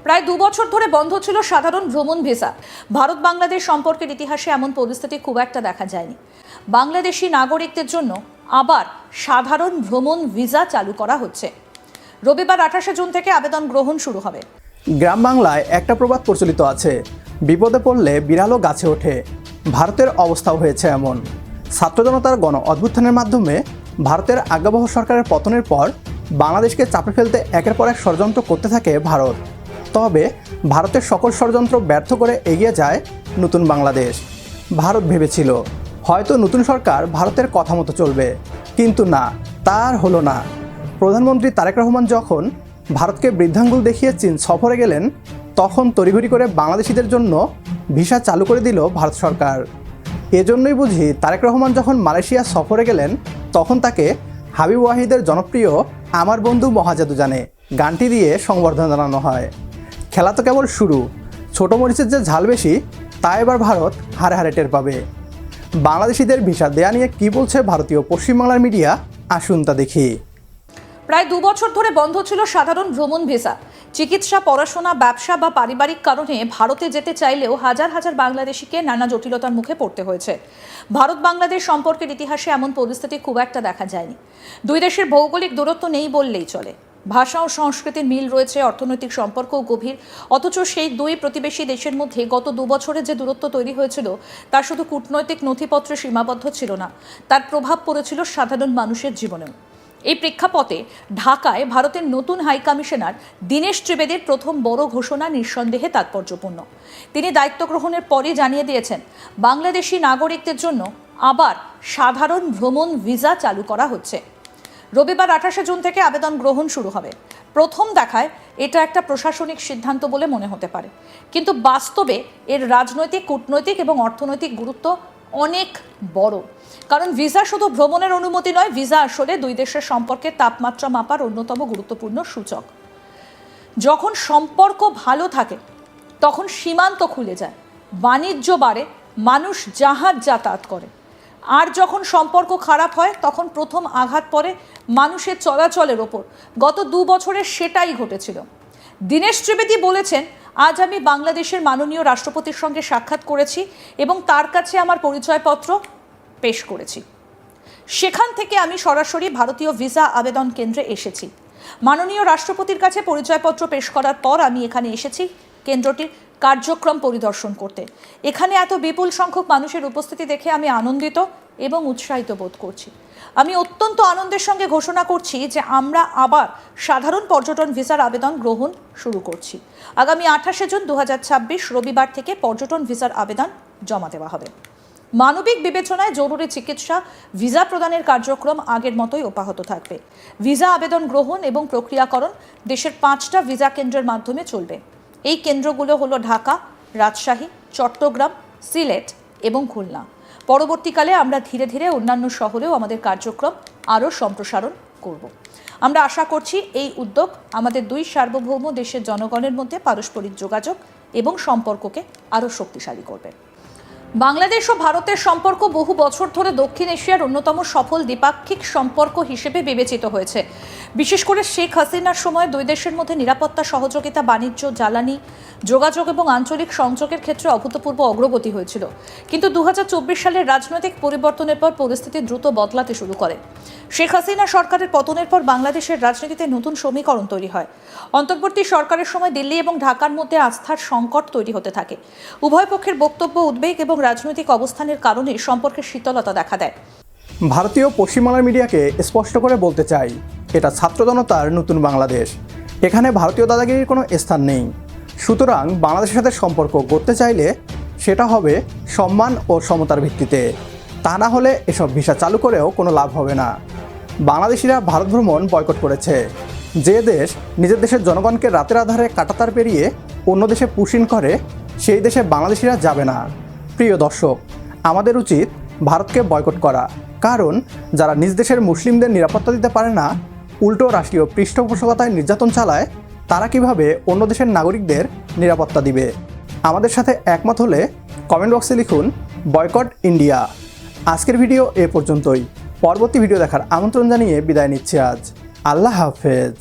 প্রায় 2 বছর ধরে বন্ধ ছিল সাধারণ ভ্রমণ ভিসা। ভারত বাংলাদেশ সম্পর্কের ইতিহাসে এমন পরিস্থিতি খুব একটা দেখা যায়নি। বাংলাদেশি নাগরিকদের জন্য আবার সাধারণ ভ্রমণ ভিসা চালু করা হচ্ছে। রবিবার 28 জুন থেকে আবেদন গ্রহণ শুরু হবে। গ্রাম বাংলায় একটা প্রবাদ প্রচলিত আছে, বিপদে পড়লে বিড়ালও গাছে ওঠে। ভারতের অবস্থাও হয়েছে এমন। ছাত্র জনতার গণ অভ্যুত্থানের মাধ্যমে ভারতের আজ্ঞাবহ সরকারের পতনের পর বাংলাদেশকে চাপে ফেলতে একের পর এক ষড়যন্ত্র করতে থাকে ভারত। তবে ভারতের সকল ষড়যন্ত্র ব্যর্থ করে এগিয়ে যায় নতুন বাংলাদেশ। ভারত ভেবেছিল হয়তো নতুন সরকার ভারতের কথা মতো চলবে, কিন্তু না, তার হলো না। প্রধানমন্ত্রী তারেক রহমান যখন ভারতকে বৃদ্ধাঙ্গুল দেখিয়ে চীন সফরে গেলেন, তখন তড়িঘড়ি করে বাংলাদেশিদের জন্য ভিসা চালু করে দিল ভারত সরকার। এজন্যই বুঝি তারেক রহমান যখন মালয়েশিয়া সফরে গেলেন, তখন তাকে হাবিব ওয়াহিদের জনপ্রিয় আমার বন্ধু মহাজাদু জানে গানটি দিয়ে সংবর্ধনা জানানো হয়। খেলা তো কেবল শুরু। ছোট মরিচের যে ঝাল বেশি, তা এবার ভারত হারে হারে টের পাবে। বাংলাদেশিদের ভিসা দেয়া নিয়ে কী বলছে ভারতীয় পশ্চিমবাংলার মিডিয়া, আসুন তা দেখি। প্রায় 2 বছর ধরে বন্ধ ছিল সাধারণ ভ্রমণ ভিসা। চিকিৎসা, পড়াশোনা, ব্যবসা বা পারিবারিক কারণে ভারতে যেতে চাইলেও হাজার হাজার বাংলাদেশিকে নানা জটিলতার মুখে পড়তে হয়েছে। ভারত বাংলাদেশ সম্পর্কের ইতিহাসে এমন পরিস্থিতি খুব একটা দেখা যায়নি। দুই দেশের ভৌগোলিক দূরত্ব নেই বললেই চলে। ভাষা ও সংস্কৃতির মিল রয়েছে, অর্থনৈতিক সম্পর্কও গভীর। অথচ সেই দুই প্রতিবেশী দেশের মধ্যে গত 2 বছরে যে দূরত্ব তৈরি হয়েছিল, তা শুধু কূটনৈতিক নথিপত্রে সীমাবদ্ধ ছিল না, তার প্রভাব পড়েছিল সাধারণ মানুষের জীবনেও। এই প্রেক্ষাপটে ঢাকায় ভারতের নতুন হাই কমিশনার দীনেশ ত্রিবেদীর প্রথম বড় ঘোষণা নিঃসন্দেহে তাৎপর্যপূর্ণ। তিনি দায়িত্ব গ্রহণের পরই জানিয়ে দিয়েছেন, বাংলাদেশি নাগরিকদের জন্য আবার সাধারণ ভ্রমণ ভিসা চালু করা হচ্ছে। রবিবার 28 জুন থেকে আবেদন গ্রহণ শুরু হবে। প্রথম দেখায় এটা একটা প্রশাসনিক সিদ্ধান্ত বলে মনে হতে পারে, কিন্তু বাস্তবে এর রাজনৈতিক, কূটনৈতিক এবং অর্থনৈতিক গুরুত্ব অনেক বড়। কারণ ভিসা শুধু ভ্রমণের অনুমতি নয়, ভিসা আসলে দুই দেশের সম্পর্কের তাপমাত্রা মাপার অন্যতম গুরুত্বপূর্ণ সূচক। যখন সম্পর্ক ভালো থাকে তখন সীমান্ত খুলে যায়, বাণিজ্য বাড়ে, মানুষ জাহাজ যাতায়াত করে। আর যখন সম্পর্ক খারাপ হয় তখন প্রথম আঘাত পড়ে মানুষের চলাচলের ওপর। গত 2 বছরে সেটাই ঘটেছিল। দীনেশ ত্রিবেদী বলেছেন, আজ আমি বাংলাদেশের মাননীয় রাষ্ট্রপতির সঙ্গে সাক্ষাৎ করেছি এবং তার কাছে আমার পরিচয়পত্র পেশ করেছি। সেখান থেকে আমি সরাসরি ভারতীয় ভিসা আবেদন কেন্দ্রে এসেছি। মাননীয় রাষ্ট্রপতির কাছে পরিচয়পত্র পেশ করার পর আমি এখানে এসেছি কেন্দ্রটির কার্যক্রম পরিদর্শন করতে। এখানে এত বিপুল সংখ্যক মানুষের উপস্থিতি দেখে আমি আনন্দিত এবং উৎসাহিত বোধ করছি। আমি অত্যন্ত আনন্দের সঙ্গে ঘোষণা করছি যে আমরা আবার সাধারণ পর্যটন ভিসার আবেদন গ্রহণ শুরু করছি। আগামী 28 জুন 2026 রবিবার থেকে পর্যটন ভিসার আবেদন জমা দেওয়া হবে। মানবিক বিবেচনায় জরুরি চিকিৎসা ভিসা প্রদানের কার্যক্রম আগের মতোই অব্যাহত থাকবে। ভিসা আবেদন গ্রহণ এবং প্রক্রিয়াকরণ দেশের 5টা ভিসা কেন্দ্রের মাধ্যমে চলবে। এই কেন্দ্রগুলো হলো ঢাকা, রাজশাহী, চট্টগ্রাম, সিলেট এবং খুলনা। পরবর্তীকালে আমরা ধীরে ধীরে অন্যান্য শহরেও আমাদের কার্যক্রম আরও সম্প্রসারণ করব। আমরা আশা করছি এই উদ্যোগ আমাদের দুই সার্বভৌম দেশের জনগণের মধ্যে পারস্পরিক যোগাযোগ এবং সম্পর্ককে আরও শক্তিশালী করবে। বাংলাদেশ ও ভারতের সম্পর্ক বহু বছর ধরে দক্ষিণ এশিয়ার অন্যতম সফল দ্বিপাক্ষিক সম্পর্ক হিসেবে বিবেচিত হয়েছে। বিশেষ করে শেখ হাসিনার সময় দুই দেশের মধ্যে নিরাপত্তা, সহযোগিতা, বাণিজ্য, জ্বালানি, যোগাযোগ এবং আঞ্চলিক সংযোগের ক্ষেত্রে অভূতপূর্ব অগ্রগতি হয়েছিল। কিন্তু 2024 সালের রাজনৈতিক পরিবর্তনের পর পরিস্থিতি দ্রুত বদলাতে শুরু করে। শেখ হাসিনা সরকারের পতনের পর বাংলাদেশের রাজনীতিতে নতুন সমীকরণ তৈরি হয়। অন্তর্বর্তী সরকারের সময় দিল্লি এবং ঢাকার মধ্যে আস্থার সংকট তৈরি হতে থাকে। উভয় পক্ষের বক্তব্য, উদ্বেগ এবং রাজনৈতিক অবস্থানের কারণে সম্পর্কের শীতলতা দেখা দেয়। ভারতীয় পশ্চিমবাংলার মিডিয়াকে স্পষ্ট করে বলতে চাই, এটা ছাত্র জনতার নতুন বাংলাদেশ। এখানে ভারতীয় দাদাগিরির কোনো স্থান নেই। সুতরাং বাংলাদেশের সাথে সম্পর্ক করতে চাইলে সেটা হবে সম্মান ও সমতার ভিত্তিতে। তা না হলে এসব ভিসা চালু করেও কোনো লাভ হবে না। বাংলাদেশিরা ভারত ভ্রমণ বয়কট করেছে। যে দেশ নিজের দেশের জনগণকে রাতের আধারে কাঁটাতার পেরিয়ে অন্য দেশে পুশিন করে, সেই দেশে বাংলাদেশিরা যাবে না। প্রিয় দর্শক, আমাদের উচিত ভারতকে বয়কট করা। কারণ যারা নিজ দেশের মুসলিমদের নিরাপত্তা দিতে পারে না, উল্টো রাষ্ট্রীয় পৃষ্ঠপোষকতায় নির্যাতন চালায়, তারা কিভাবে অন্য দেশের নাগরিকদের নিরাপত্তা দিবে? আমাদের সাথে একমত হলে কমেন্ট বক্সে লিখুন বয়কট ইন্ডিয়া। আজকের ভিডিও এ পর্যন্তই। পরবর্তী ভিডিও দেখার আমন্ত্রণ জানিয়ে বিদায় নিচ্ছি আজ। আল্লাহ হাফেজ।